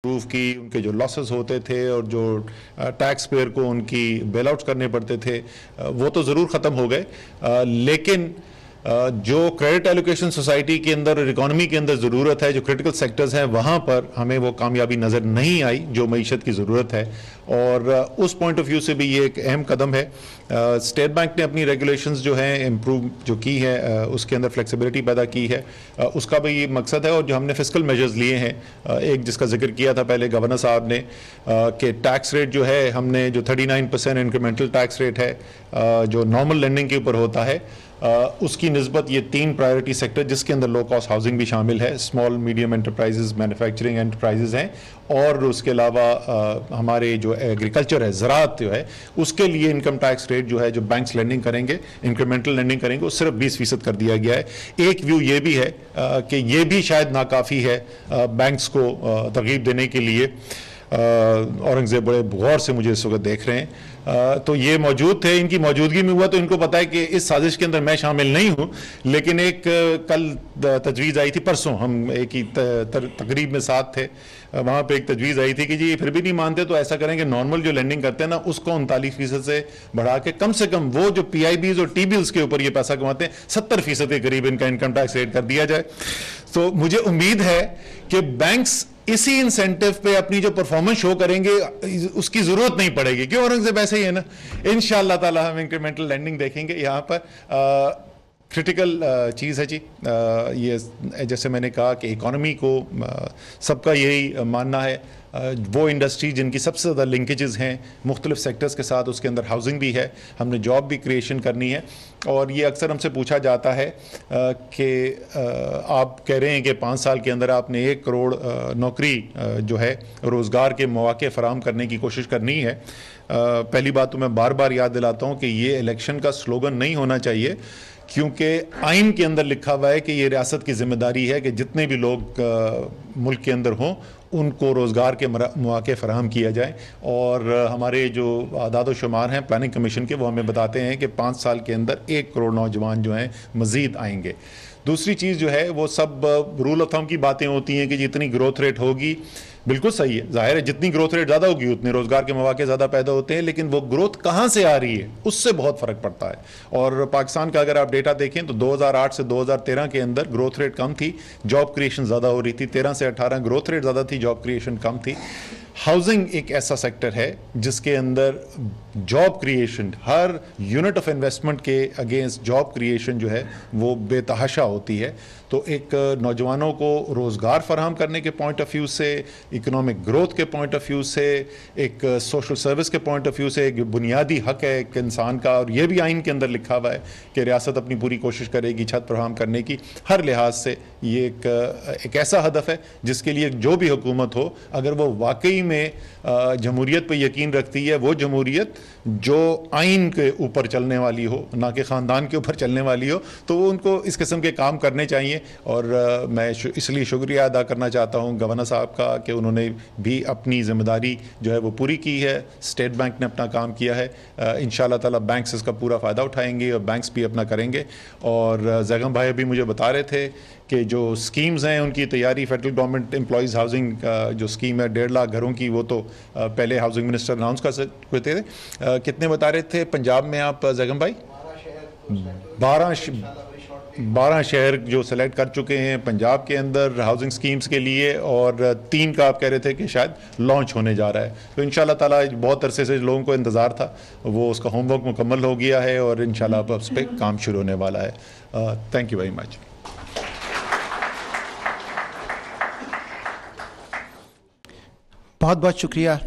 Prove की, उनके जो लॉसेस होते थे और जो टैक्स पेयर को उनकी बेल आउट्स करने पड़ते थे वो तो ज़रूर ख़त्म हो गए, लेकिन जो क्रेडिट एलोकेशन सोसाइटी के अंदर और इकोनॉमी के अंदर ज़रूरत है, जो क्रिटिकल सेक्टर्स हैं, वहाँ पर हमें वो कामयाबी नज़र नहीं आई जो मईशत की ज़रूरत है। और उस पॉइंट ऑफ व्यू से भी ये एक अहम कदम है। स्टेट बैंक ने अपनी रेगुलेशंस जो हैं इम्प्रूव जो की है, उसके अंदर फ्लेक्सिबिलिटी पैदा की है, उसका भी ये मकसद है। और जो हमने फिस्कल मेजर्स लिए हैं, एक जिसका जिक्र किया था पहले गवर्नर साहब ने कि टैक्स रेट जो है, हमने जो 39% इंक्रीमेंटल टैक्स रेट है जो नॉर्मल लेंडिंग के ऊपर होता है, उसकी निस्बत ये 3 प्रायोरिटी सेक्टर जिसके अंदर लो कॉस्ट हाउसिंग भी शामिल है, small medium enterprises, manufacturing enterprises हैं, और उसके अलावा हमारे जो एग्रीकल्चर है, ज़राअत जो है, उसके लिए इनकम टैक्स रेट जो है जो बैंक्स लेंडिंग करेंगे, इंक्रीमेंटल लेंडिंग करेंगे, वो सिर्फ 20% कर दिया गया है। एक व्यू ये भी है कि ये भी शायद नाकाफ़ी है बैंक्स को तरगीब देने के लिए। औरंगज़ेब बड़े गौर से मुझे इस वक्त देख रहे हैं, तो ये मौजूद थे, इनकी मौजूदगी में हुआ, तो इनको पता है कि इस साजिश के अंदर मैं शामिल नहीं हूँ। लेकिन एक कल तजवीज़ आई थी, परसों हम एक ही तकरीब में साथ थे, वहाँ पे एक तजवीज़ आई थी कि जी फिर भी नहीं मानते तो ऐसा करें कि नॉर्मल जो लेंडिंग करते हैं ना, उसको 39% से बढ़ा के कम से कम वो जो PIBs और T-bills के ऊपर ये पैसा कमाते हैं 70% के करीब इनका इनकम टैक्स रेट कर दिया जाए। तो मुझे उम्मीद है कि बैंक्स इसी इंसेंटिव पे अपनी जो परफॉर्मेंस शो करेंगे उसकी जरूरत नहीं पड़ेगी, क्यों औरंगज़ेब ऐसे ही है ना। इंशाअल्लाह ताला हम इंक्रीमेंटल लेंडिंग देखेंगे यहाँ पर। क्रिटिकल चीज़ है जी, ये जैसे मैंने कहा कि इकोनॉमी को सबका यही मानना है, वो इंडस्ट्री जिनकी सबसे ज़्यादा लिंकेजेस हैं मुख्तलिफ सेक्टर्स के साथ, उसके अंदर हाउसिंग भी है, हमने जॉब भी क्रिएशन करनी है। और ये अक्सर हमसे पूछा जाता है कि आप कह रहे हैं कि 5 साल के अंदर आपने 1 करोड़ नौकरी जो है रोज़गार के मौके फराहम करने की कोशिश करनी है। पहली बात तो मैं बार बार याद दिलाता हूँ कि ये इलेक्शन का स्लोगन नहीं होना चाहिए, क्योंकि आइन के अंदर लिखा हुआ है कि ये रियासत की जिम्मेदारी है कि जितने भी लोग मुल्क के अंदर हों उनको रोज़गार के मौके फराहम किया जाए। और हमारे जो आदाद शुमार हैं प्लानिंग कमीशन के, वो हमें बताते हैं कि 5 साल के अंदर 1 करोड़ नौजवान जो हैं मज़ीद आएंगे। दूसरी चीज़ जो है वो सब रूल ऑफ थंब की बातें होती हैं कि जितनी ग्रोथ रेट होगी, बिल्कुल सही है, जाहिर है जितनी ग्रोथ रेट ज़्यादा होगी उतने रोज़गार के मौके ज़्यादा पैदा होते हैं, लेकिन वो ग्रोथ कहाँ से आ रही है उससे बहुत फ़र्क पड़ता है। और पाकिस्तान का अगर आप डेटा देखें तो 2008 से 2013 के अंदर ग्रोथ रेट कम थी, जॉब क्रिएशन ज़्यादा हो रही थी। 13 से 18 ग्रोथ रेट ज़्यादा थी, जॉब क्रिएशन कम थी। हाउसिंग एक ऐसा सेक्टर है जिसके अंदर job creation, her unit of investment के अगेंस्ट जॉब क्रिएशन जो है वो बेतहाशा होती है। तो एक नौजवानों को रोज़गार फराहम करने के पॉइंट ऑफ व्यू से, इकोनॉमिक ग्रोथ के पॉइंट ऑफ व्यू से, एक सोशल सर्विस के पॉइंट ऑफ व्यू से एक बुनियादी हक है एक इंसान का। और ये भी आइन के अंदर लिखा हुआ है कि रियासत अपनी पूरी कोशिश करेगी छत फराहम करने की। हर लिहाज से ये एक ऐसा हदफ है जिसके लिए जो भी हुकूमत हो, अगर वो वाकई में जमहूरियत पर यकीन रखती है, वो जमहूरियत जो आइन के ऊपर चलने वाली हो, ना कि ख़ानदान के ऊपर चलने वाली हो, तो वो उनको इस किस्म के काम करने चाहिए। और मैं इसलिए शुक्रिया अदा करना चाहता हूँ गवर्नर साहब का कि उन्होंने भी अपनी ज़िम्मेदारी जो है वो पूरी की है। स्टेट बैंक ने अपना काम किया है, इंशाअल्लाह ताला बैंक्स इसका पूरा फ़ायदा उठाएंगे और बैंक्स भी अपना करेंगे। और जैगम भाई अभी मुझे बता रहे थे कि जो स्कीम्स हैं उनकी तैयारी, फेडरल गवर्नमेंट एम्प्लॉयज़ हाउसिंग जो स्कीम है 1.5 लाख घरों की, वो तो पहले हाउसिंग मिनिस्टर अनाउंस कर सकते थे। कितने बता रहे थे पंजाब में आप जैगम भाई? 12 शहर जो सेलेक्ट कर चुके हैं पंजाब के अंदर हाउसिंग स्कीम्स के लिए, और 3 का आप कह रहे थे कि शायद लॉन्च होने जा रहा है। तो इंशाल्लाह ताला बहुत अरसे से लोगों को इंतज़ार था, वो उसका होमवर्क मुकम्मल हो गया है और इंशाल्लाह अब उस पर काम शुरू होने वाला है। Thank you very much. बहुत बहुत शुक्रिया